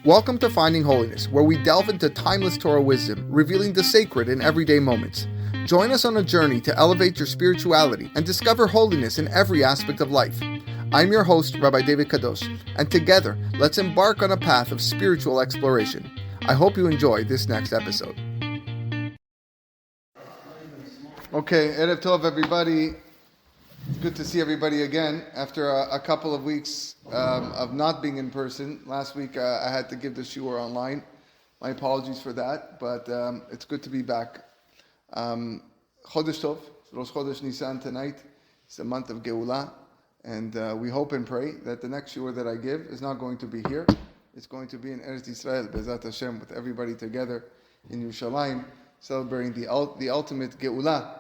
Welcome to Finding Holiness, where we delve into timeless Torah wisdom, revealing the sacred in everyday moments. Join us on a journey to elevate your spirituality and discover holiness in every aspect of life. I'm your host, Rabbi David Kadosh, and together, let's embark on a path of spiritual exploration. I hope you enjoy this next episode. Okay, Erev Tov, everybody. It's good to see everybody again after a couple of weeks of not being in person. Last week I had to give the shiur online. My apologies for that, but it's good to be back. Chodesh Tov, Rosh Chodesh Nisan tonight. It's the month of Geulah, and we hope and pray that the next shiur that I give is not going to be here. It's going to be in Eretz Yisrael, Bezat Hashem, with everybody together in Yerushalayim, celebrating the ultimate Geulah.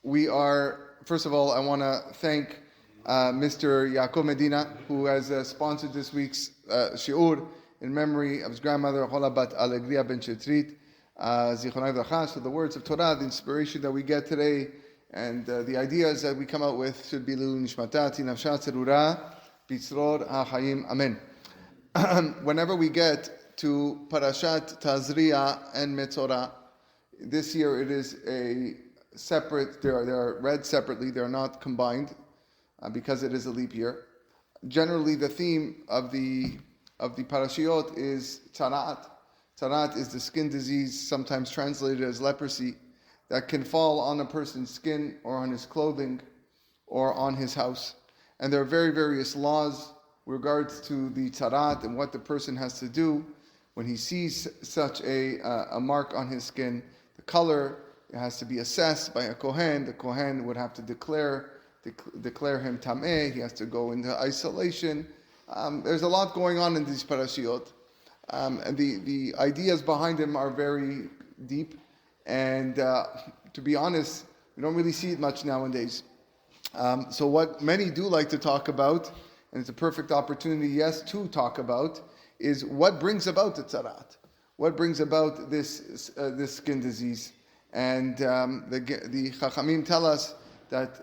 We are... First of all, I want to thank Mr. Yaakov Medina, who has sponsored this week's shiur in memory of his grandmother, Chola Bat Alegria Ben Shetrit, Zichronai V'Racha. So the words of Torah, the inspiration that we get today, and the ideas that we come out with should be Lilu Nishmata, Tinafsha Tzerura, Bitzror HaChaim, Amen. Whenever we get to Parashat Tazria and Metzorah, this year it is a separate, they are read separately, they are not combined because it is a leap year. Generally, the theme of the parashiot is tzaraat. Tzaraat is the skin disease, sometimes translated as leprosy, that can fall on a person's skin or on his clothing or on his house. And there are various laws with regards to the tzaraat and what the person has to do when he sees such a mark on his skin. The color, it has to be assessed by a kohen. The kohen would have to declare him tameh. He has to go into isolation. There's a lot going on in these parashiot, and the ideas behind them are very deep. And to be honest, we don't really see it much nowadays. So what many do like to talk about, and it's a perfect opportunity, yes, to talk about, is what brings about the tzaraat, what brings about this skin disease. And the Chachamim tell us that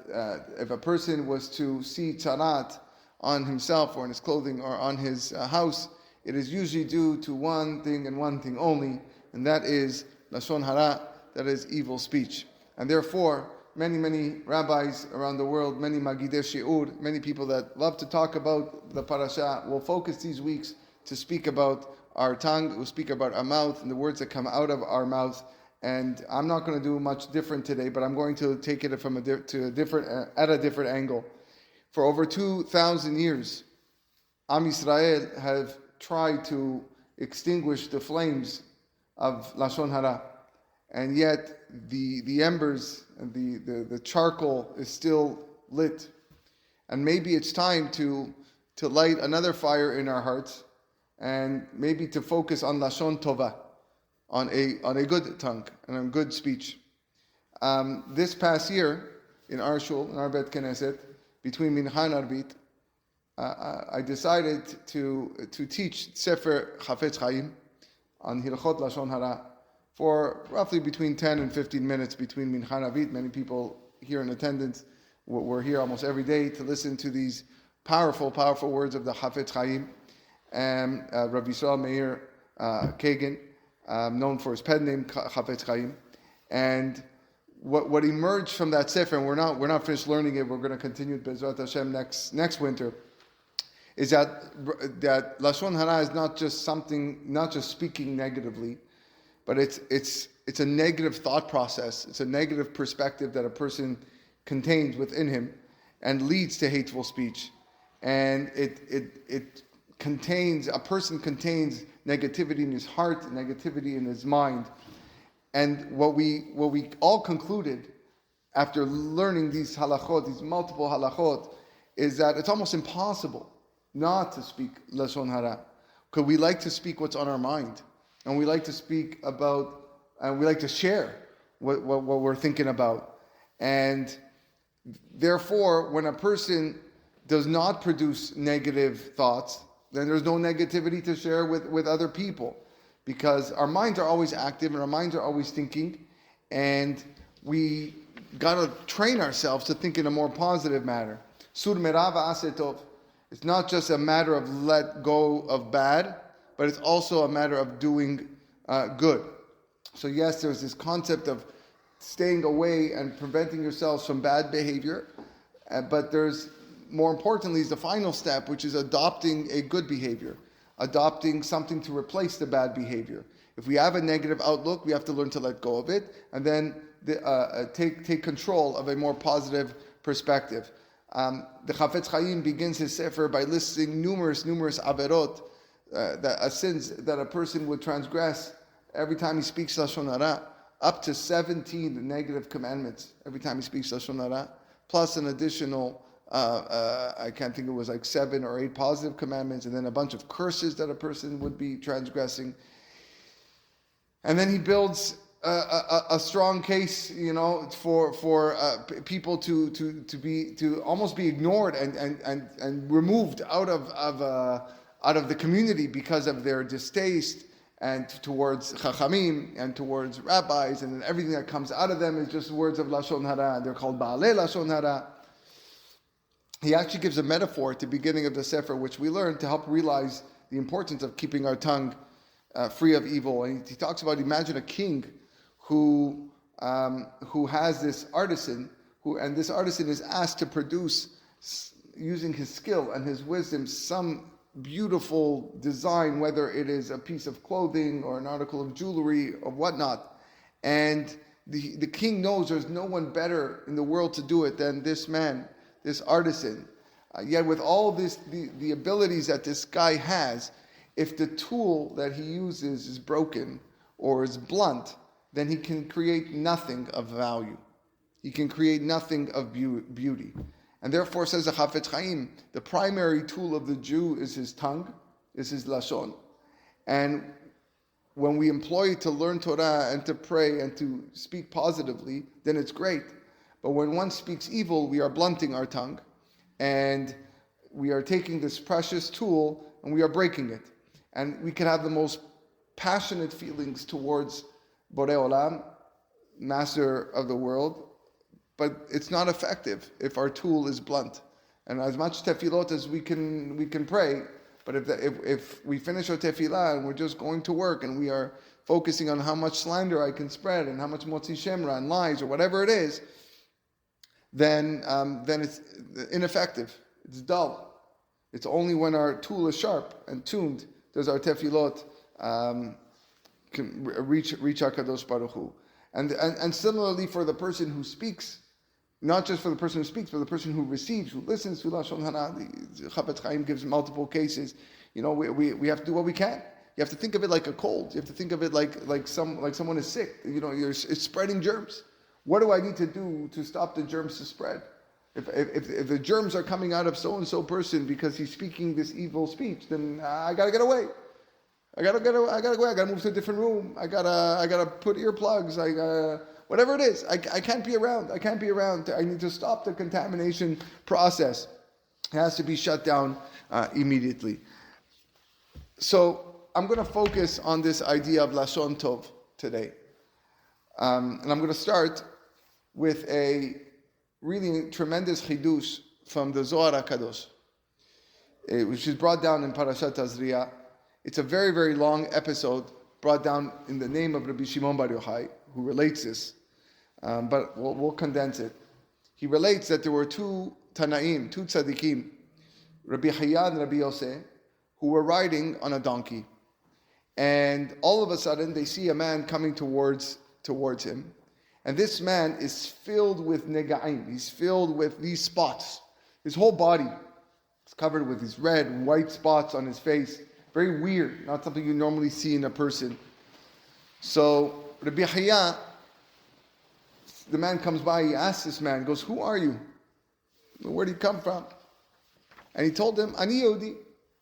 if a person was to see tzaraat on himself or on his clothing or on his house, it is usually due to one thing and one thing only, and that is lashon hara, that is evil speech. And therefore, many rabbis around the world, many magidei shiur, many people that love to talk about the parasha will focus these weeks to speak about our tongue, will speak about our mouth and the words that come out of our mouth. And I'm not going to do much different today, but I'm going to take it from at a different angle. For over 2,000 years, Am Yisrael have tried to extinguish the flames of lashon hara, and yet the embers and the charcoal is still lit. And maybe it's time to light another fire in our hearts, and maybe to focus on lashon tova, on a good tongue and on good speech. This past year, in our shul, in our Bet Knesset, between Mincha and Arbit, I decided to teach Sefer Chafetz Chaim on Hilchot Lashon Hara for roughly between 10 and 15 minutes between Mincha and Arbit. Many people here in attendance were here almost every day to listen to these powerful words of the Chafetz Chaim, and Rabbi Yisrael Meir Kagan, known for his pen name Chafetz Chaim, and what emerged from that sefer, and we're not finished learning it. We're going to continue it Bezrat Hashem next winter. Is that lashon hara is not just speaking negatively, but it's a negative thought process. It's a negative perspective that a person contains within him, and leads to hateful speech, and a person contains negativity in his heart, negativity in his mind. And what we all concluded after learning these halachot, these multiple halachot, is that it's almost impossible not to speak lashon hara, because we like to speak what's on our mind, and we like to speak about, and we like to share what we're thinking about. And therefore, when a person does not produce negative thoughts, then there's no negativity to share with other people, because our minds are always active and our minds are always thinking, and we got to train ourselves to think in a more positive manner. Sur merav asetov. It's not just a matter of let go of bad, but it's also a matter of doing good. So yes, there's this concept of staying away and preventing yourselves from bad behavior, but there's, more importantly, is the final step, which is adopting a good behavior, adopting something to replace the bad behavior. If we have a negative outlook, we have to learn to let go of it, and then take control of a more positive perspective. The Chafetz Chaim begins his sefer by listing numerous averot, sins that a person would transgress every time he speaks Lashon Hara, up to 17 negative commandments every time he speaks Lashon Hara, plus an additional, I can't think, it was like 7 or 8 positive commandments, and then a bunch of curses that a person would be transgressing. And then he builds a strong case, for people to almost be ignored and removed out of the community because of their distaste and towards chachamim and towards rabbis, and then everything that comes out of them is just words of lashon hara. They're called baalei lashon hara. He actually gives a metaphor at the beginning of the sefer, which we learn to help realize the importance of keeping our tongue free of evil. And he talks about, imagine a king who has this artisan, and this artisan is asked to produce, using his skill and his wisdom, some beautiful design, whether it is a piece of clothing or an article of jewelry or whatnot. And the king knows there's no one better in the world to do it than this man, this artisan. Yet with all this, the abilities that this guy has, if the tool that he uses is broken or is blunt, then he can create nothing of value. He can create nothing of beauty. And therefore, says the Chafetz Chaim, the primary tool of the Jew is his tongue, is his lashon. And when we employ it to learn Torah and to pray and to speak positively, then it's great. But when one speaks evil, we are blunting our tongue, and we are taking this precious tool and we are breaking it. And we can have the most passionate feelings towards Borei Olam, Master of the world, but it's not effective if our tool is blunt. And as much tefillot as we can pray, but if we finish our tefillah and we're just going to work and we are focusing on how much slander I can spread and how much motzi shemra and lies or whatever it is, then it's ineffective. It's dull. It's only when our tool is sharp and tuned does our tefillot can reach HaKadosh Baruch Hu. And similarly for the person who speaks, not just for the person who speaks, but the person who receives, who listens to Lashon Hara. The Chafetz Chaim gives multiple cases. We have to do what we can. You have to think of it like a cold. You have to think of it like someone is sick. It's spreading germs. What do I need to do to stop the germs to spread? If the germs are coming out of so and so person because he's speaking this evil speech, then I gotta get away. I gotta go. I gotta move to a different room. I gotta put earplugs. Whatever it is. I can't be around. I need to stop the contamination process. It has to be shut down immediately. So I'm going to focus on this idea of Lashon Tov today. And I'm going to start with a really tremendous chidush from the Zohar HaKadosh, which is brought down in Parashat Tazria. It's a very, very long episode brought down in the name of Rabbi Shimon Bar Yochai, who relates this, but we'll condense it. He relates that there were two Tanaim, two tzaddikim, Rabbi Chaya and Rabbi Yosef, who were riding on a donkey. And all of a sudden, they see a man coming towards him. And this man is filled with negaim. He's filled with these spots. His whole body is covered with these red and white spots on his face. Very weird, not something you normally see in a person. So Rabbi Chaya, the man comes by, he asks this man, goes, "Who are you? Where did you come from?" And he told him, "Ani Yehudi." He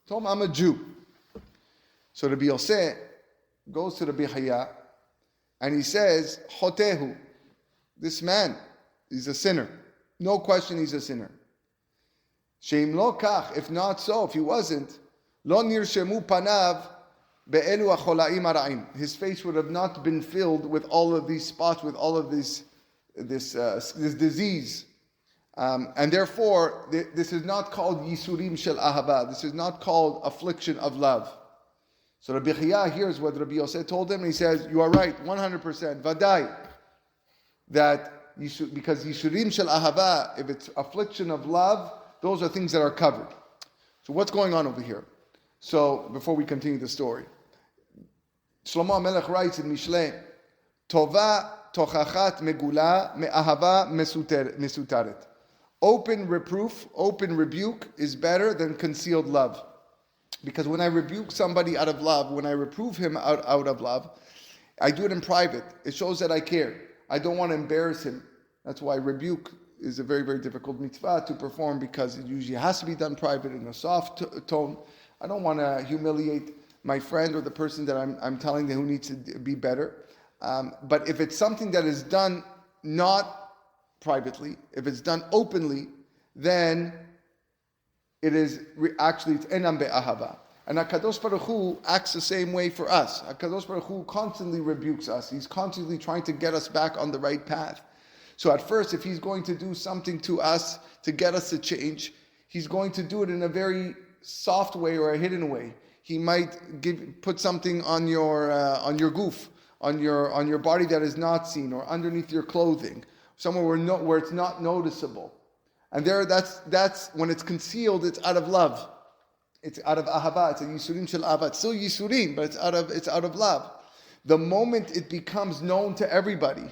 told him, "I'm a Jew." So Rabbi Yosef goes to Rabbi Chaya and he says, "Chotehu, this man is a sinner. No question he's a sinner. Sheim lo kach, if not so, if he wasn't, lo nirshemu panav be'elu acholaim hara'im." His face would have not been filled with all of these spots, with all of this disease. And therefore, this is not called Yisurim Shel Ahava. This is not called affliction of love. So Rabbi Chia hears what Rabbi Yosef told him, and he says, you are right, 100%, Vadai, that because Yisurim Shel Ahava, if it's affliction of love, those are things that are covered. So what's going on over here? So before we continue the story, Shlomo HaMelech writes in Mishlei, Tova tochachat megula me'ahava mesutaret. Open reproof, open rebuke is better than concealed love. Because when I rebuke somebody out of love, when I reprove him out of love, I do it in private. It shows that I care. I don't want to embarrass him. That's why rebuke is a very, very difficult mitzvah to perform, because it usually has to be done private in a soft tone. I don't want to humiliate my friend or the person that I'm telling them who needs to be better. But if it's something that is done not privately, if it's done openly, then it is actually it's enam be'ahava. And HaKadosh Baruch Hu acts the same way for us. HaKadosh Baruch Hu constantly rebukes us. He's constantly trying to get us back on the right path. So at first, if he's going to do something to us to get us to change, he's going to do it in a very soft way or a hidden way. He might put something on your goof, on your body that is not seen, or underneath your clothing, somewhere where it's not noticeable. And that's when it's concealed, it's out of love. It's out of ahava. It's a yisurim shel ahava. It's still yisurim, but it's out of love. The moment it becomes known to everybody,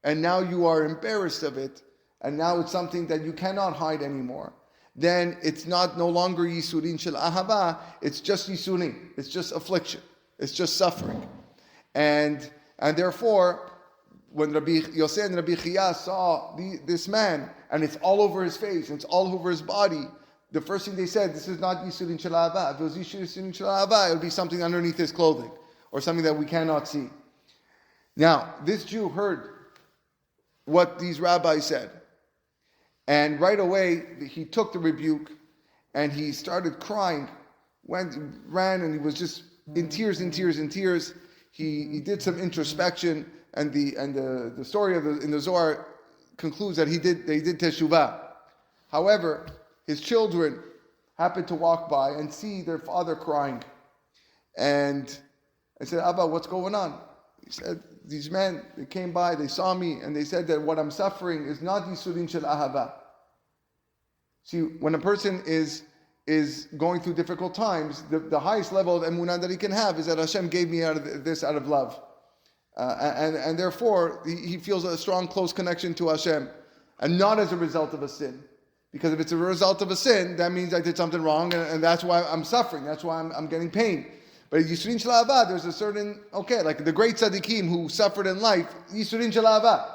and now you are embarrassed of it, and now it's something that you cannot hide anymore, then it's no longer yisurim shel ahava. It's just yisurim. It's just affliction. It's just suffering. And therefore, when Rabbi Yosef and Rabbi Chia saw this man, and it's all over his face, and it's all over his body, the first thing they said, this is not Yisurin Shel Ahava. If it was Yisurin Shel Ahava, it would be something underneath his clothing, or something that we cannot see. Now, this Jew heard what these rabbis said, and right away, he took the rebuke, and he started crying, ran, and he was just in tears. He did some introspection, and the story in the Zohar concludes that they did teshuvah. However, his children happened to walk by and see their father crying. And I said, Abba, what's going on? He said, these men, they came by, they saw me, and they said that what I'm suffering is not yisurin shel ahava. See, when a person is going through difficult times, the highest level of emunah that he can have is that Hashem gave me out of love. And therefore, he feels a strong, close connection to Hashem, and not as a result of a sin. Because if it's a result of a sin, that means I did something wrong, and that's why I'm suffering. That's why I'm getting pain. But Yisurin Shel Ahava, there's a certain, like the great tzaddikim who suffered in life, Yisurin Shel Ahava.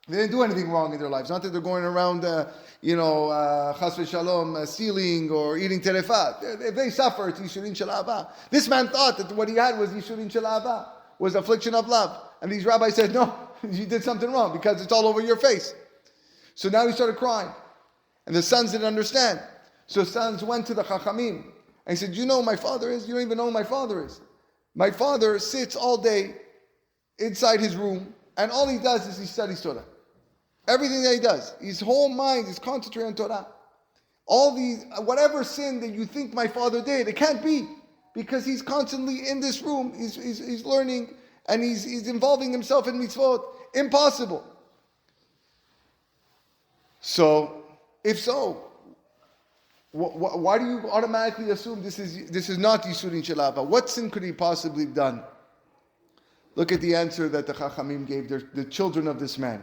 They didn't do anything wrong in their lives. Not that they're going around, chas v'shalom, stealing or eating terefat. If they suffer, it's Yisurin Shel Ahava. This man thought that what he had was Yisurin Shel Ahava, was affliction of love. And these rabbis said, no, you did something wrong because it's all over your face. So now he started crying. And the sons didn't understand. So sons went to the Chachamim and he said, you know who my father is? You don't even know who my father is. My father sits all day inside his room, and all he does is he studies Torah. Everything that he does, his whole mind is concentrated on Torah. All these, whatever sin that you think my father did, it can't be, because he's constantly in this room, he's learning, and he's involving himself in mitzvot. Impossible. So, if so, why do you automatically assume this is not Yisurin Shel Ahava? What sin could he possibly have done? Look at the answer that the Chachamim gave the children of this man.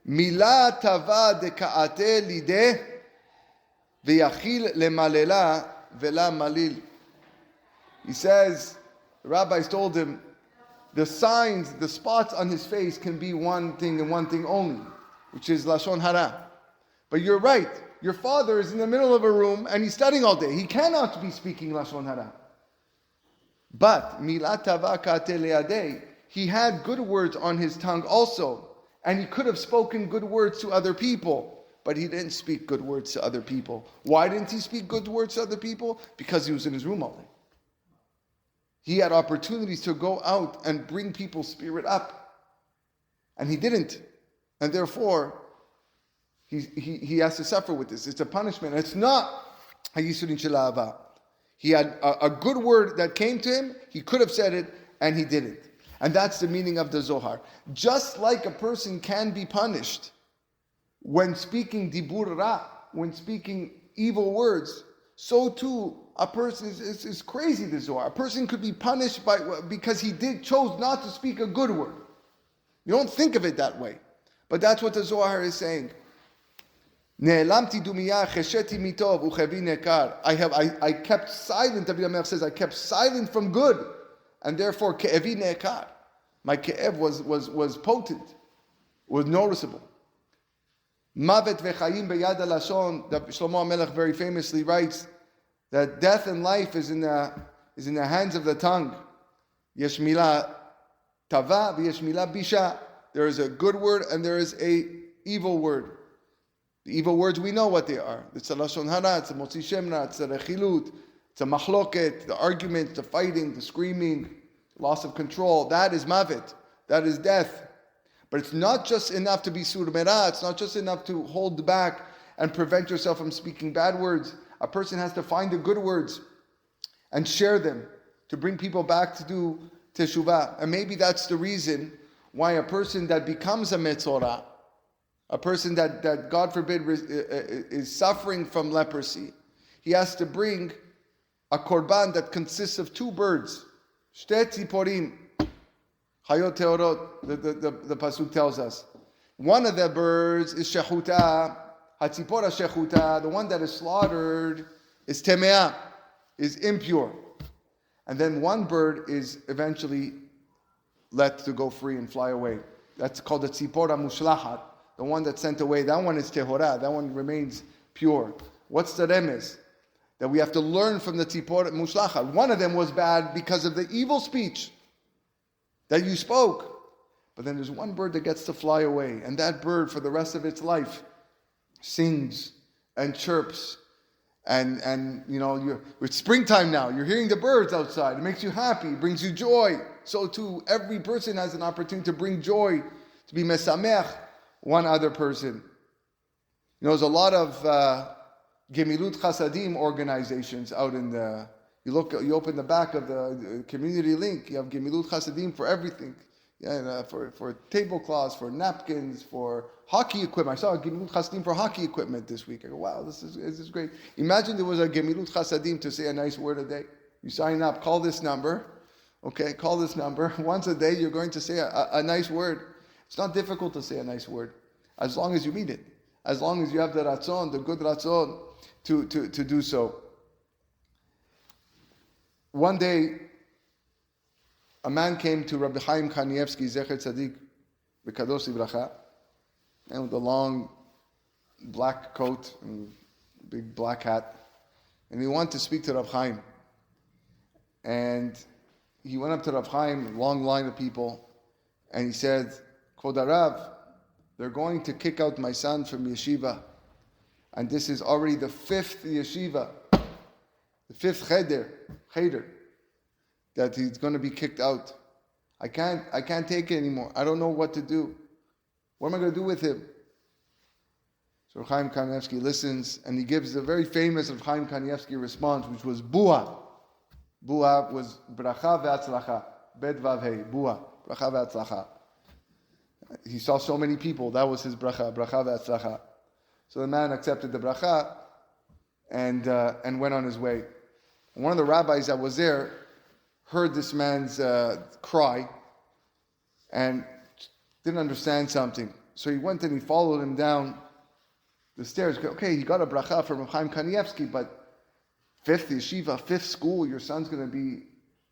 Mila tava de ka'ate lideh v'yachil lemalela vela malil. He says, the rabbis told him, the signs, the spots on his face can be one thing and one thing only, which is Lashon Hara. But you're right. Your father is in the middle of a room and he's studying all day. He cannot be speaking Lashon Hara. But Milat Tava Ka'ate Le'adeh, he had good words on his tongue also. And he could have spoken good words to other people. But he didn't speak good words to other people. Why didn't he speak good words to other people? Because he was in his room all day. He had opportunities to go out and bring people's spirit up. And he didn't. And therefore, he has to suffer with this. It's a punishment. It's not hayisurin shel ahava. He had a good word that came to him. He could have said it, and he didn't. And that's the meaning of the Zohar. Just like a person can be punished when speaking dibur ra, when speaking evil words, so too a person is crazy, the Zohar. A person could be punished because he chose not to speak a good word. You don't think of it that way. But that's what the Zohar is saying. I kept silent, David HaMelech says, I kept silent from good, and therefore ke'evi ne'ekar. My ke'ev was potent, was noticeable. Mavet v'chayim beyad halashon, that Shlomo HaMelech very famously writes that death and life is in the hands of the tongue. Yesh milah tava v'yesh milah bisha. There is a good word and there is a evil word. The evil words, we know what they are. It's a lashon hara, it's a motzi shemra, it's a rechilut, it's a machloket, the argument, the fighting, the screaming, loss of control. That is mavet. That is death. But it's not just enough to be surmera. It's not just enough to hold back and prevent yourself from speaking bad words. A person has to find the good words and share them to bring people back to do teshuvah. And maybe that's the reason why a person that becomes a metzora, a person that God forbid is suffering from leprosy, he has to bring a korban that consists of two birds. Shte tziporim, hayot teorot, the pasuk tells us. One of the birds is shechuta, hatzipora shechuta, the one that is slaughtered is temeah, is impure. And then one bird is eventually let to go free and fly away. That's called the tzipora mushlahat. The one that's sent away, that one is tehorah, that one remains pure. What's the remez? That we have to learn from the tzipor mushlachat. One of them was bad because of the evil speech that you spoke. But then there's one bird that gets to fly away, and that bird for the rest of its life sings and chirps. And you know, it's springtime now. You're hearing the birds outside. It makes you happy, it brings you joy. So too, every person has an opportunity to bring joy, to be mesamech one other person. You know, there's a lot of Gemilut Chasadim organizations out in the. You open the back of the community link. You have Gemilut Chasadim for everything. Yeah, for tablecloths, for napkins, for hockey equipment. I saw a Gemilut Chasadim for hockey equipment this week. I go, wow, this is great. Imagine there was a Gemilut Chasadim to say a nice word a day. You sign up, call this number. Okay, call this number. Once a day, you're going to say a nice word. It's not difficult to say a nice word, as long as you mean it. As long as you have the ratzon, the good ratzon, to do so. One day, a man came to Rabbi Chaim Kanievsky, Zecher Tzadik, B'Kadosh Livracha, and with a long black coat and big black hat, and he wanted to speak to Rabbi Chaim. And he went up to Rabbi Chaim, a long line of people, and he said, Kvod Harav, they're going to kick out my son from yeshiva. And this is already the 5th yeshiva, the 5th cheder, that he's going to be kicked out. I can't take it anymore. I don't know what to do. What am I going to do with him? So Chaim Kanievsky listens, and he gives the very famous Chaim Kanievsky response, which was Bua. Bua was bracha ve'atzlacha. Bed vav hey. Bua. Bracha ve'atzlacha. He saw so many people. That was his bracha ve'atzlacha. So the man accepted the bracha and went on his way. And one of the rabbis that was there heard this man's cry and didn't understand something. So he went and he followed him down the stairs. Okay, he got a bracha from Chaim Kanievsky, but 5th yeshiva, 5th school, your son's going to be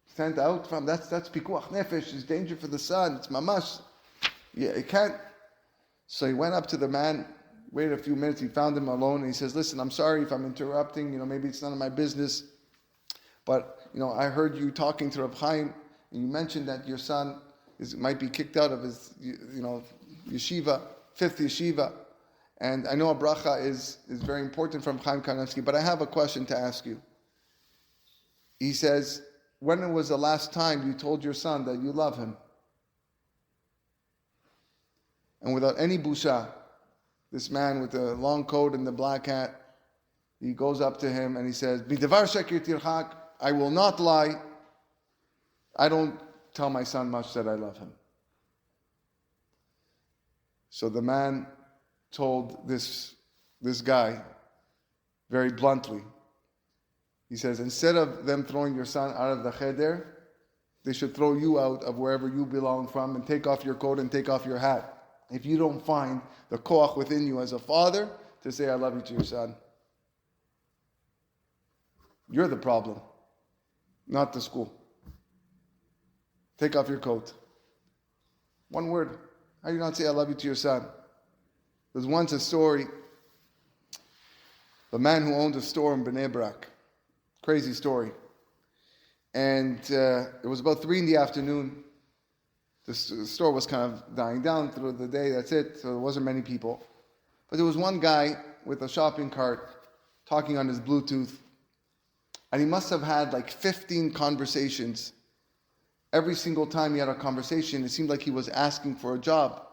sent out from. That's pikuach nefesh. It's danger for the son. It's mamash. Yeah, it can't. So he went up to the man, waited a few minutes, he found him alone, and he says, listen, I'm sorry if I'm interrupting, maybe it's none of my business, but, I heard you talking to Reb Chaim, and you mentioned that your son might be kicked out of his, yeshiva, 5th yeshiva, and I know a bracha is very important from Chaim Kanievsky, but I have a question to ask you. He says, when was the last time you told your son that you love him? And without any busha, this man with the long coat and the black hat. He goes up to him and he says, "Bidavar shekir tirchak, I will not lie. I don't tell my son much that I love him." So the man told this guy very bluntly, he says, instead of them throwing your son out of the cheder, they should throw you out of wherever you belong from and take off your coat and take off your hat. If you don't find the koach within you as a father to say, I love you to your son. You're the problem, not the school. Take off your coat. One word. How do you not say I love you to your son? There's once a story. The man who owned a store in Bnei Brak. Crazy story. And it was about 3 p.m. The store was kind of dying down through the day. That's it. So there wasn't many people. But there was one guy with a shopping cart talking on his Bluetooth. And he must have had like 15 conversations. Every single time he had a conversation, it seemed like he was asking for a job,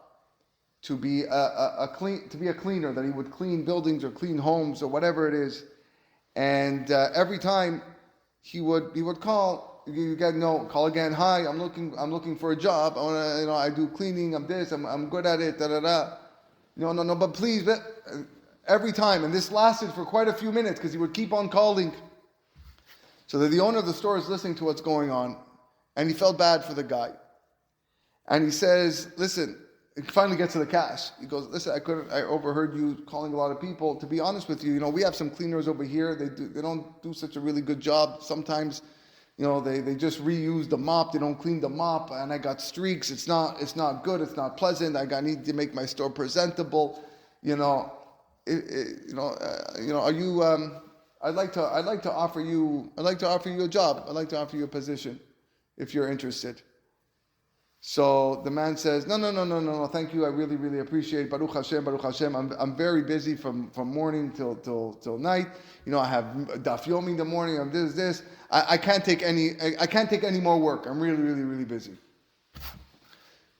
to be a cleaner, that he would clean buildings or clean homes or whatever it is. And every time he would call, you get no call again. Hi, I'm looking for a job. I do cleaning. I'm this. I'm good at it. Da da da. No. But please, every time, and this lasted for quite a few minutes because he would keep on calling. So that the owner of the store is listening to what's going on. And he felt bad for the guy. And he says, listen, he finally gets to the cash. He goes, listen, I overheard you calling a lot of people. To be honest with you, we have some cleaners over here. They don't do such a really good job. Sometimes, they just reuse the mop. They don't clean the mop. And I got streaks. It's not good. It's not pleasant. I need to make my store presentable. Are you, I'd like to offer you a job. I'd like to offer you a position, if you're interested. So the man says, no, thank you. I really, really appreciate it. Baruch Hashem. I'm very busy from morning till night. I have daf yomi in the morning. I'm this. I can't take any more work. I'm really, really, really busy.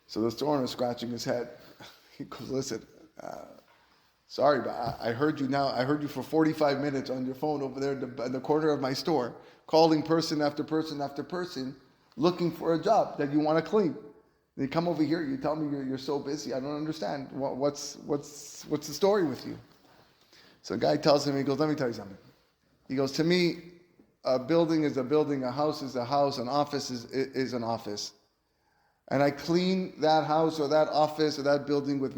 So the store owner is scratching his head. He goes, listen, sorry, but I heard you now. I heard you for 45 minutes on your phone over there in the corner of my store, calling person after person after person, looking for a job that you want to clean. You come over here, you tell me you're so busy. I don't understand. What's the story with you? So the guy tells him, he goes, let me tell you something. He goes, to me, a building is a building, a house is a house, an office is an office. And I clean that house or that office or that building with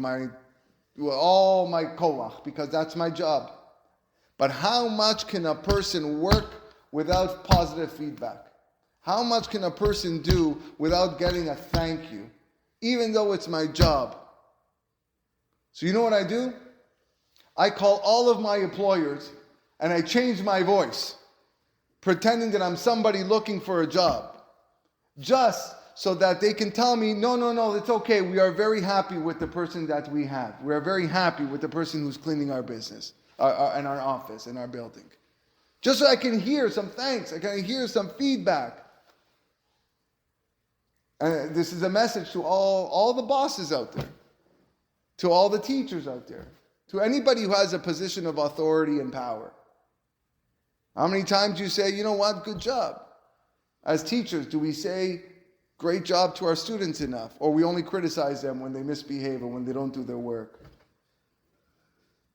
all my koach, because that's my job. But how much can a person work without positive feedback? How much can a person do without getting a thank you, even though it's my job? So you know what I do? I call all of my employers and I change my voice, pretending that I'm somebody looking for a job, just so that they can tell me, no, it's okay. We are very happy with the person that we have. We are very happy with the person who's cleaning our business, and our office, and our building. Just so I can hear some thanks, I can hear some feedback. And this is a message to all the bosses out there, to all the teachers out there, to anybody who has a position of authority and power. How many times do you say, you know what, good job? As teachers, do we say, great job to our students enough? Or we only criticize them when they misbehave or when they don't do their work?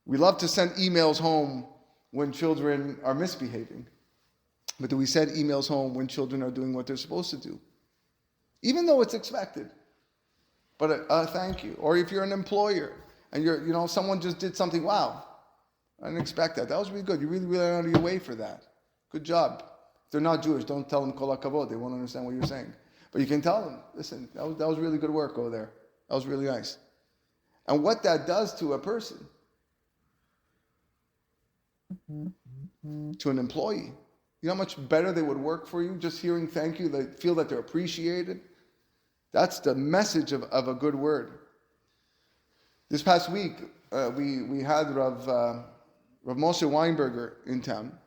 We love to send emails home when children are misbehaving. But do we send emails home when children are doing what they're supposed to do? Even though it's expected. But thank you. Or if you're an employer and someone just did something, wow, I didn't expect that. That was really good. You really, really went out of your way for that. Good job. If they're not Jewish, don't tell them kol hakavod. They won't understand what you're saying. But you can tell them, listen, that was really good work over there. That was really nice. And what that does to a person, to an employee, you know how much better they would work for you just hearing thank you, they feel that they're appreciated. That's the message of a good word. This past week, we had Rav Moshe Weinberger in town.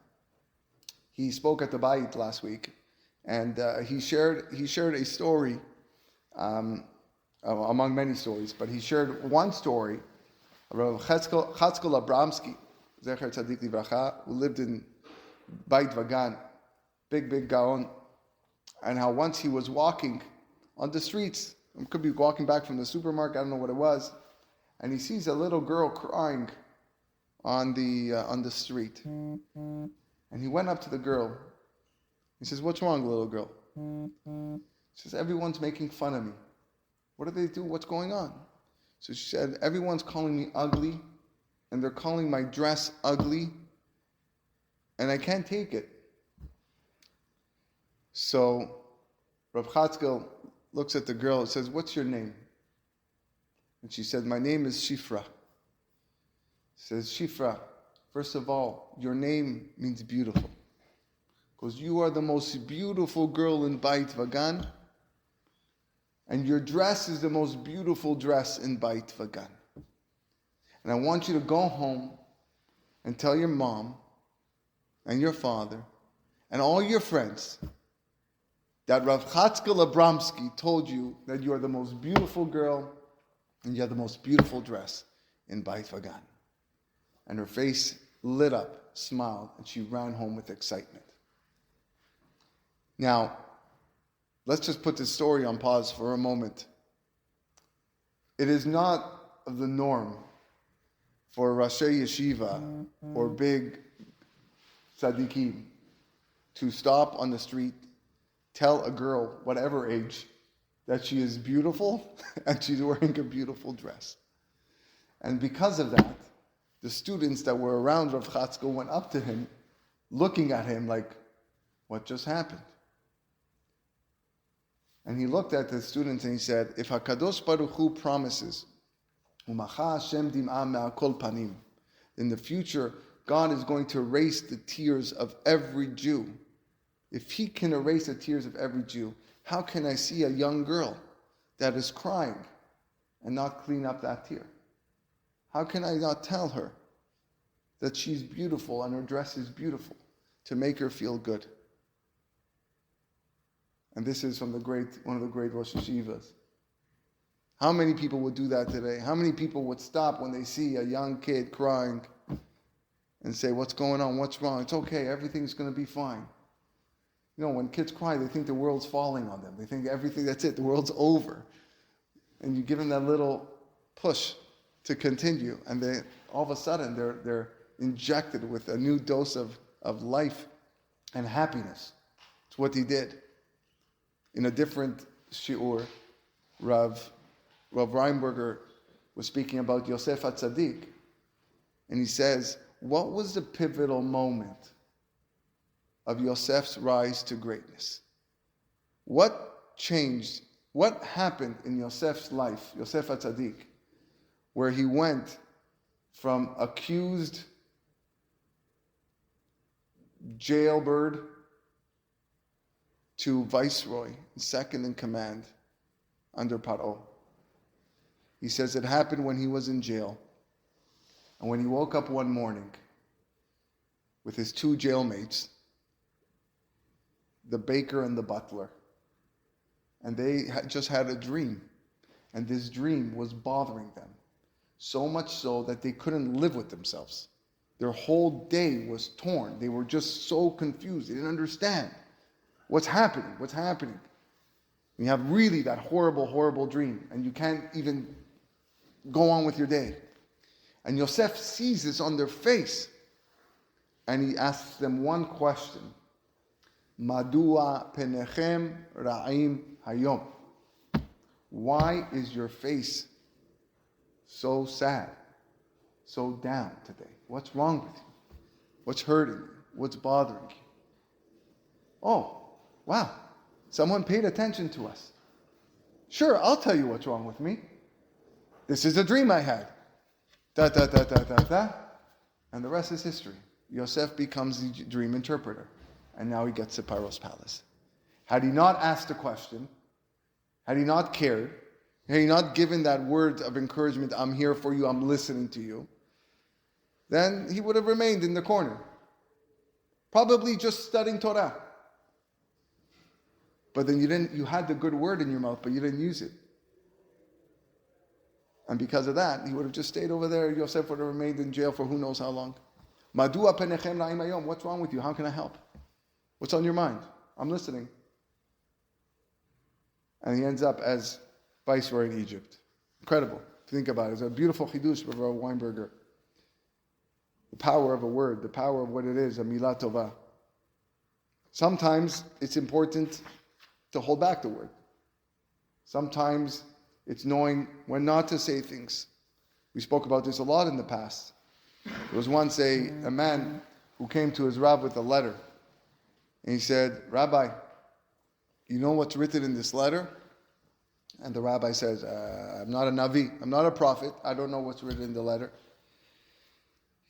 He spoke at the Bayit last week, and he shared a story, among many stories, but he shared one story Rav Chatzkel Abramsky, Zecher Tzadik Livracha, who lived in Beit Vagan, big Gaon, and how once he was walking on the streets, he could be walking back from the supermarket, I don't know what it was, and he sees a little girl crying on the street. And he went up to the girl. He says, "What's wrong, little girl?" She says, "Everyone's making fun of me." "What do they do? What's going on?" So she said, "Everyone's calling me ugly, and they're calling my dress ugly, and I can't take it." So Rav Chatzkel looks at the girl and says, "What's your name?" And she said, "My name is Shifra." He says, "Shifra, first of all, your name means beautiful, because you are the most beautiful girl in Beit Vagan, and your dress is the most beautiful dress in Beit Vagan. And I want you to go home and tell your mom and your father and all your friends that Rav Chatzkel Abramsky told you that you are the most beautiful girl and you have the most beautiful dress in Beit Vagan." And her face lit up, smiled, and she ran home with excitement. Now, let's just put this story on pause for a moment. It is not the norm for Rashi Yeshiva or big tzaddikim to stop on the street, tell a girl, whatever age, that she is beautiful and she's wearing a beautiful dress. And because of that, the students that were around Rav Chatzkel went up to him, looking at him like, "What just happened?" And he looked at the students and he said, "If HaKadosh Baruch Hu promises, Umacha Hashem dim'ah me'akol panim, in the future, God is going to erase the tears of every Jew. If He can erase the tears of every Jew, how can I see a young girl that is crying and not clean up that tear? How can I not tell her that she's beautiful and her dress is beautiful to make her feel good?" And this is from one of the great Rosh Hashivas. How many people would do that today? How many people would stop when they see a young kid crying and say, "What's going on? What's wrong? It's okay. Everything's going to be fine." You know, when kids cry, they think the world's falling on them. They think everything, that's it, the world's over. And you give them that little push to continue, and they all of a sudden they're injected with a new dose of life and happiness. It's what he did. In a different shiur, Rav Reinberger was speaking about Yosef HaTzadik, and he says, what was the pivotal moment of Yosef's rise to greatness? What changed? What happened in Yosef's life, Yosef HaTzadik, where he went from accused jailbird to viceroy, second in command under Paro? He says it happened when he was in jail. And when he woke up one morning with his two jailmates, the baker and the butler, and they just had a dream. And this dream was bothering them. So much so that they couldn't live with themselves. Their whole day was torn. They were just so confused. They didn't understand. What's happening? What's happening? You have really that horrible, horrible dream, and you can't even go on with your day. And Yosef sees this on their face, and he asks them one question. Madua penechem ra'im hayom. Why is your face so sad, so down today? What's wrong with you? What's hurting you? What's bothering you? Oh, wow, someone paid attention to us. Sure, I'll tell you what's wrong with me. This is a dream I had. Da, da, da, da, da, da. And the rest is history. Yosef becomes the dream interpreter. And now he gets to Paro's palace. Had he not asked the question, had he not cared, had he not given that word of encouragement, I'm here for you, I'm listening to you, then he would have remained in the corner. Probably just studying Torah. But then you had the good word in your mouth, but you didn't use it. And because of that, he would have just stayed over there. Yosef would have remained in jail for who knows how long. Madua penechem ra'im hayom. What's wrong with you? How can I help? What's on your mind? I'm listening. And he ends up as viceroy in Egypt. Incredible. Think about it. It's a beautiful chidush of Rav Weinberger. The power of a word, the power of what it is, a milah tova. Sometimes it's important to hold back the word. Sometimes it's knowing when not to say things. We spoke about this a lot in the past. There was once a man who came to his Rav with a letter. And he said, Rabbi, you know what's written in this letter? And the rabbi says, I'm not a Navi, I'm not a prophet, I don't know what's written in the letter.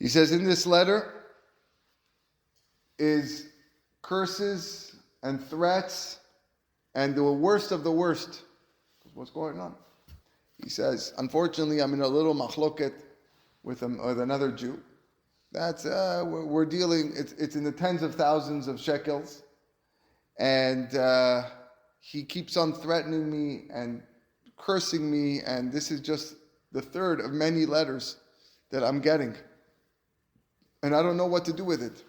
He says, in this letter is curses and threats and the worst of the worst. What's going on? He says, unfortunately, I'm in a little machloket with another Jew. That's, we're dealing, it's in the tens of thousands of shekels. And he keeps on threatening me and cursing me, and this is just the third of many letters that I'm getting. And I don't know what to do with it.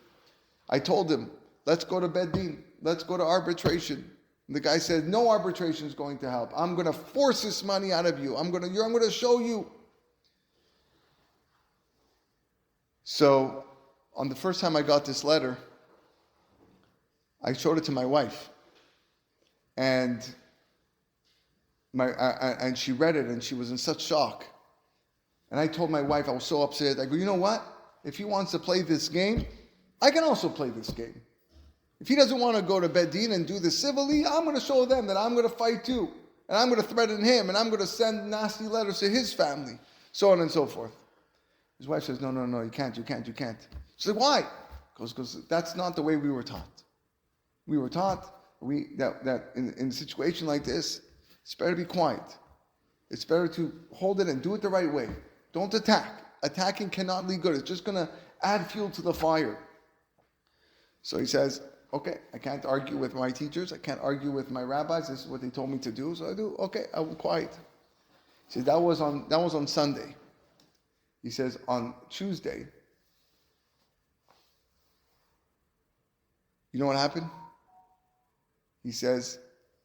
I told him, let's go to Beit Din, let's go to arbitration. And the guy said, no arbitration is going to help. I'm going to force this money out of you. I'm going to show you. So, on the first time I got this letter, I showed it to my wife. And she read it and she was in such shock. And I told my wife, I was so upset. I go, you know what? If he wants to play this game, I can also play this game. If he doesn't want to go to Beit Din and do this civilly, I'm going to show them that I'm going to fight too. And I'm going to threaten him and I'm going to send nasty letters to his family. So on and so forth. His wife says, no, you can't. She said, why? Because that's not the way we were taught. We were taught that in a situation like this, it's better to be quiet. It's better to hold it and do it the right way. Don't attack. Attacking cannot lead good. It's just going to add fuel to the fire. So he says, okay, I can't argue with my teachers. I can't argue with my rabbis. This is what they told me to do. So I do. Okay, I will quiet. He says, that was on Sunday. He says, on Tuesday, you know what happened? He says,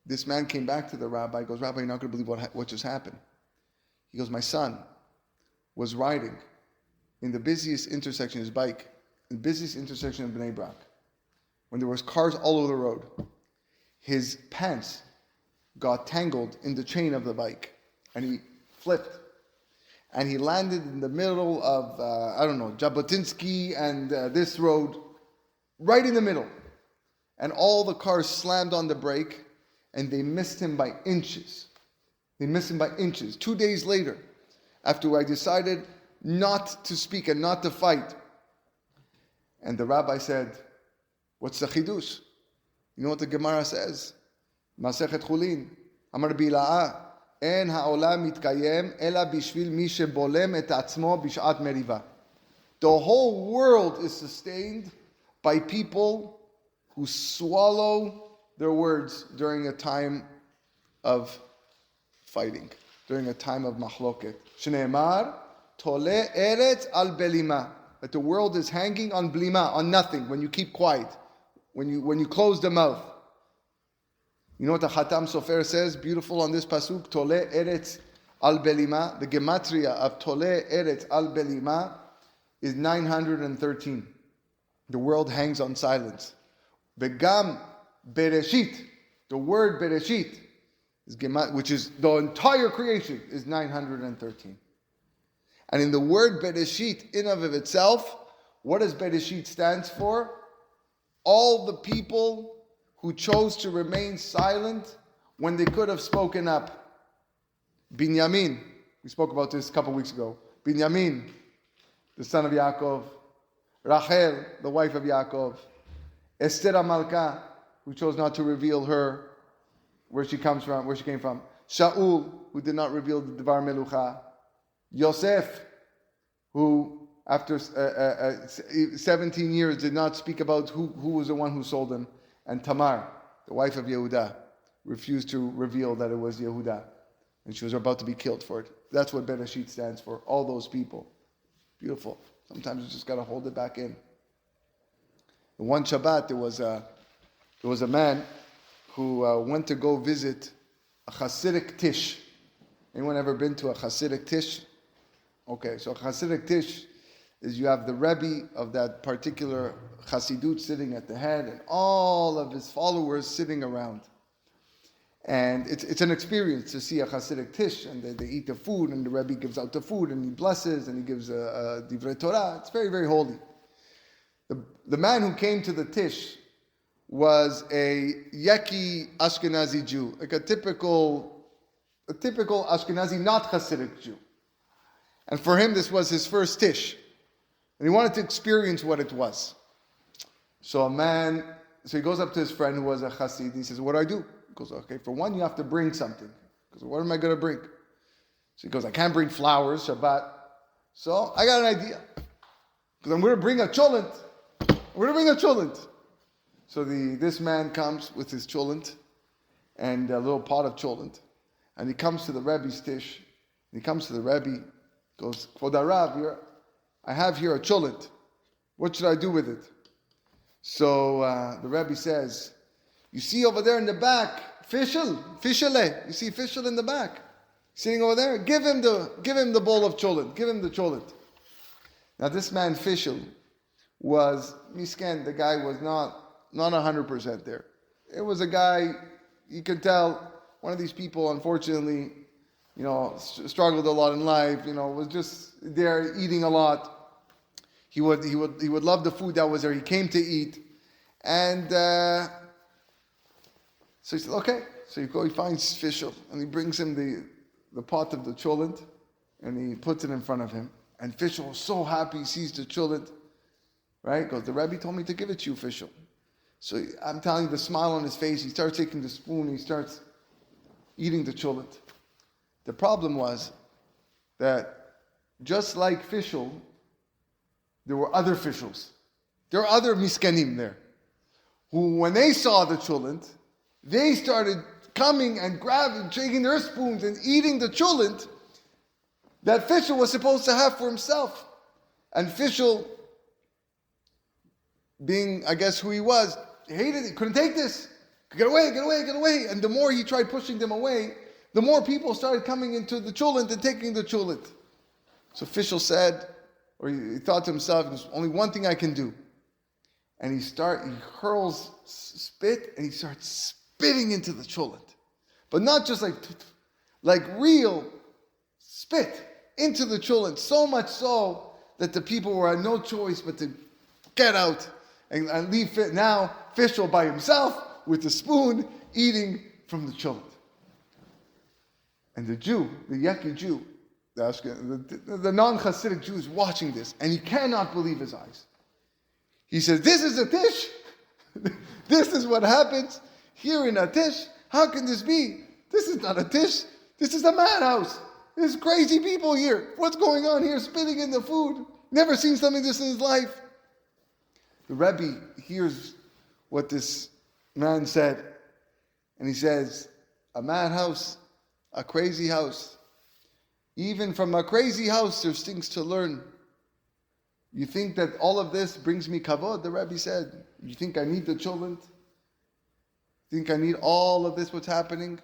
this man came back to the rabbi. He goes, Rabbi, you're not going to believe what just happened. He goes, my son was riding in the busiest intersection, his bike, in the busiest intersection of Bnei Brak, when there was cars all over the road. His pants got tangled in the chain of the bike, and he flipped. And he landed in the middle of, Jabotinsky and this road, right in the middle. And all the cars slammed on the brake, and they missed him by inches. 2 days later, after I decided not to speak and not to fight. And the rabbi said, what's the chidush? You know what the Gemara says? Masechet Chulin, Amar Bila'ah, En ha'olam mitkayem ela bishvil mi shebolem et atzmo b'shat meriva. The whole world is sustained by people who swallow their words during a time of fighting, during a time of machloket. Shneimar tole eretz al belima. That the world is hanging on blima, on nothing, when you keep quiet, when you close the mouth. You know what the Khatam Sofer says, beautiful on this pasuk, Tole Eretz Al Belima. The gematria of Tole Eretz Al Belima is 913. The world hangs on silence. Begam Bereshit, the word Bereshit, which is the entire creation, is 913. And in the word Bereshit, in of itself, what does Bereshit stands for? All the people who chose to remain silent when they could have spoken up. Binyamin, we spoke about this a couple weeks ago. Binyamin, the son of Yaakov. Rachel, the wife of Yaakov. Esther HaMalka, who chose not to reveal where she came from. Shaul, who did not reveal the Devar Melucha. Yosef, who after 17 years did not speak about who was the one who sold him. And Tamar, the wife of Yehuda, refused to reveal that it was Yehuda. and she was about to be killed for it. That's what Bereshit stands for, all those people. Beautiful. Sometimes you just got to hold it back in. And one Shabbat, there was a man who went to go visit a Hasidic Tish. Anyone ever been to a Hasidic Tish? Okay, so a Hasidic Tish is you have the Rebbe of that particular Hasidut sitting at the head and all of his followers sitting around. And it's an experience to see a Hasidic Tish, and they eat the food, and the Rebbe gives out the food, and he blesses, and he gives a Divrei Torah. It's very, very holy. The man who came to the Tish was a Yeki Ashkenazi Jew, like a typical Ashkenazi, not Hasidic Jew. And for him, this was his first Tish. And he wanted to experience what it was. So he goes up to his friend who was a Hasid. He says, what do I do? He goes, okay, for one, you have to bring something. He goes, what am I going to bring? So he goes, I can't bring flowers, Shabbat. So I got an idea. Because I'm going to bring a cholent. So this man comes with his cholent and a little pot of cholent. And he comes to the Rebbe's Tish. He comes to the Rebbe, goes, Kvod Harav, I have here a cholent. What should I do with it? So the Rebbe says, you see over there in the back, Fischel. You see Fischel in the back, sitting over there. Give him the bowl of cholent. Give him the cholent. Now this man Fischel was misken. The guy was not 100% there. It was a guy, you could tell, one of these people, unfortunately, struggled a lot in life. Was just there eating a lot. He would love the food that was there. He came to eat, and so he said, okay. So he finds Fischel, and he brings him the pot of the cholent, and he puts it in front of him. And Fischel was so happy. He sees the cholent, right? Goes, the Rebbe told me to give it to you, Fischel. So I'm telling you, the smile on his face. He starts taking the spoon. He starts eating the cholent. The problem was that just like Fischel, there were other Fischels. There were other miskenim there, who when they saw the cholent, they started coming and grabbing, taking their spoons and eating the cholent that Fischel was supposed to have for himself. And Fischel, being, I guess, who he was, hated it, couldn't take this. Get away. And the more he tried pushing them away, the more people started coming into the cholent and taking the cholent. So Fischel said, or he thought to himself, there's only one thing I can do. And he hurls spit, and he starts spitting into the cholent. But not just like real spit into the cholent. So much so that the people were had no choice but to get out and leave now Fischel by himself with the spoon eating from the cholent. And the Jew, the Yeki Jew, the non-Hasidic Jew is watching this, and he cannot believe his eyes. He says, this is a tish? This is what happens here in a tish? How can this be? This is not a tish. This is a madhouse. There's crazy people here. What's going on here? Spitting in the food. Never seen something like this in his life. The Rebbe hears what this man said, and he says, a madhouse, a crazy house. Even from a crazy house, there's things to learn. You think that all of this brings me kavod? The Rebbe said. You think I need the cholent? Think I need all of this, what's happening?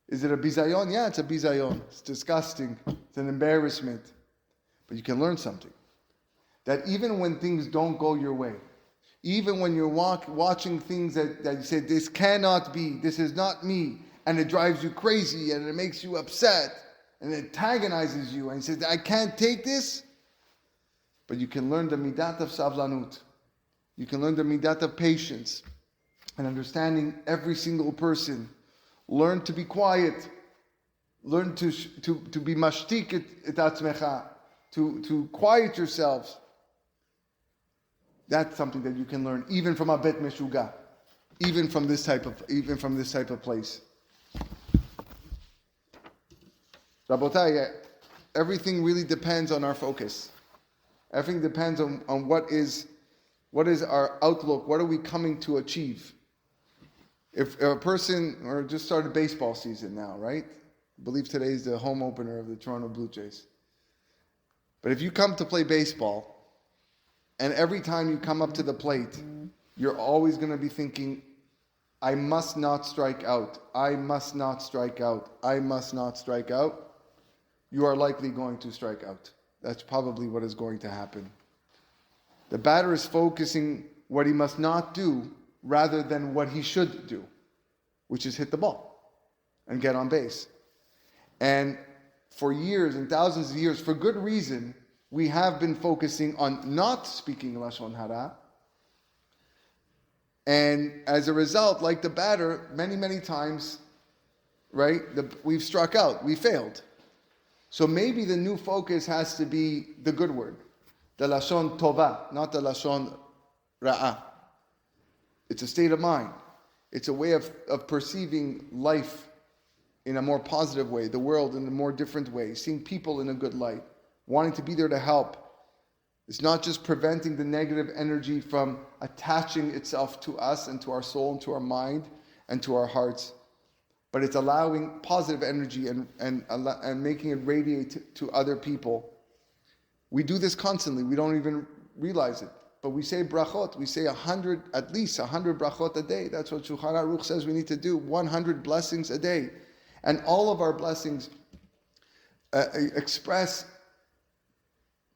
Is it a bizayon? Yeah, it's a bizayon. It's disgusting. It's an embarrassment. But you can learn something. That even when things don't go your way, even when you're watching things that you say, this cannot be, this is not me, and it drives you crazy, and it makes you upset, and it antagonizes you, and you say, I can't take this, but you can learn the midat of savlanut. You can learn the midat of patience, and understanding every single person. Learn to be quiet. Learn to be mashtik et atzmecha, to quiet yourselves. That's something that you can learn even from a bet meshuga, even from this type of place. Rabotai, everything really depends on our focus. Everything depends on what is our outlook. What are we coming to achieve? If a person, or just started baseball season now, right? I believe today is the home opener of the Toronto Blue Jays. But if you come to play baseball, and every time you come up to the plate, you're always going to be thinking, I must not strike out. I must not strike out. I must not strike out. You are likely going to strike out. That's probably what is going to happen. The batter is focusing what he must not do rather than what he should do, which is hit the ball and get on base. And for years and thousands of years, for good reason, we have been focusing on not speaking Lashon Hara. And as a result, like the batter, many, many times, right, we've struck out, we failed. So maybe the new focus has to be the good word, the Lashon Tova, not the Lashon Ra'ah. It's a state of mind. It's a way of perceiving life in a more positive way, the world in a more different way, seeing people in a good light, wanting to be there to help. It's not just preventing the negative energy from attaching itself to us and to our soul and to our mind and to our hearts, but it's allowing positive energy and making it radiate to other people. We do this constantly. We don't even realize it. But we say brachot. We say at least 100 brachot a day. That's what Shulchan Aruch says we need to do. 100 blessings a day. And all of our blessings express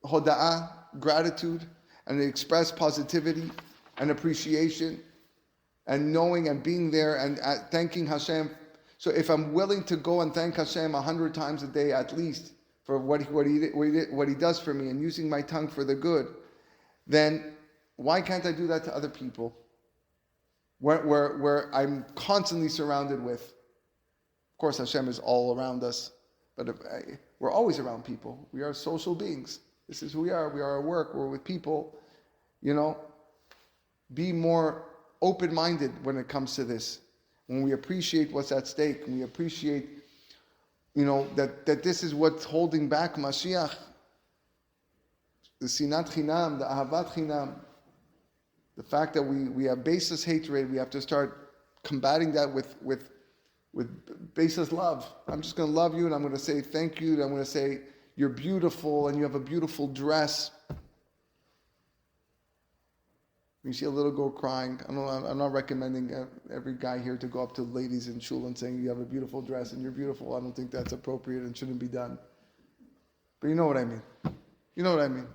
hoda'ah, gratitude, and they express positivity and appreciation and knowing and being there and thanking Hashem. So if I'm willing to go and thank Hashem 100 times a day at least for what he does for me and using my tongue for the good, then why can't I do that to other people? Where I'm constantly surrounded with. Of course, Hashem is all around us, but we're always around people. We are social beings. This is who we are. We are at work. We're with people. Be more open-minded when it comes to this. When we appreciate what's at stake, and we appreciate, that this is what's holding back Mashiach. The sinat chinam, the ahavat chinam, the fact that we have baseless hatred, we have to start combating that with baseless love. I'm just going to love you, and I'm going to say thank you, and I'm going to say you're beautiful, and you have a beautiful dress. When you see a little girl crying, I'm not recommending every guy here to go up to ladies in shul and saying you have a beautiful dress and you're beautiful. I don't think that's appropriate and shouldn't be done. But you know what I mean. You know what I mean.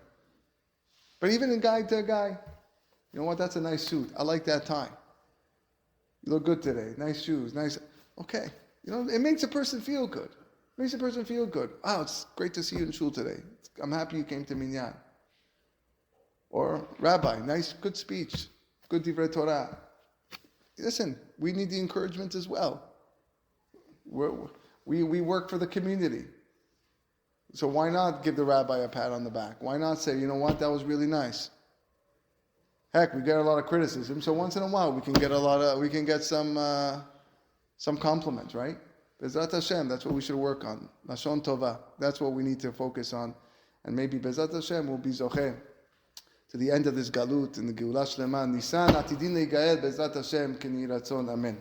But even in guy to a guy, you know what? That's a nice suit. I like that tie. You look good today. Nice shoes. Nice. Okay. It makes a person feel good. It makes a person feel good. Wow, it's great to see you in shul today. I'm happy you came to Minyan. Or, Rabbi, nice, good speech. Good divrei Torah. Listen, we need the encouragement as well. We work for the community. So why not give the rabbi a pat on the back? Why not say, you know what, that was really nice. Heck, we get a lot of criticism, so once in a while we can get some compliments, right? Bezrat Hashem, that's what we should work on. Lashon Tova, that's what we need to focus on. And maybe Bezrat Hashem will be zocheh to the end of this galut in the Geulah Shlema. Nisan atidin leigael Bezrat Hashem k'ni ratzon. Amen.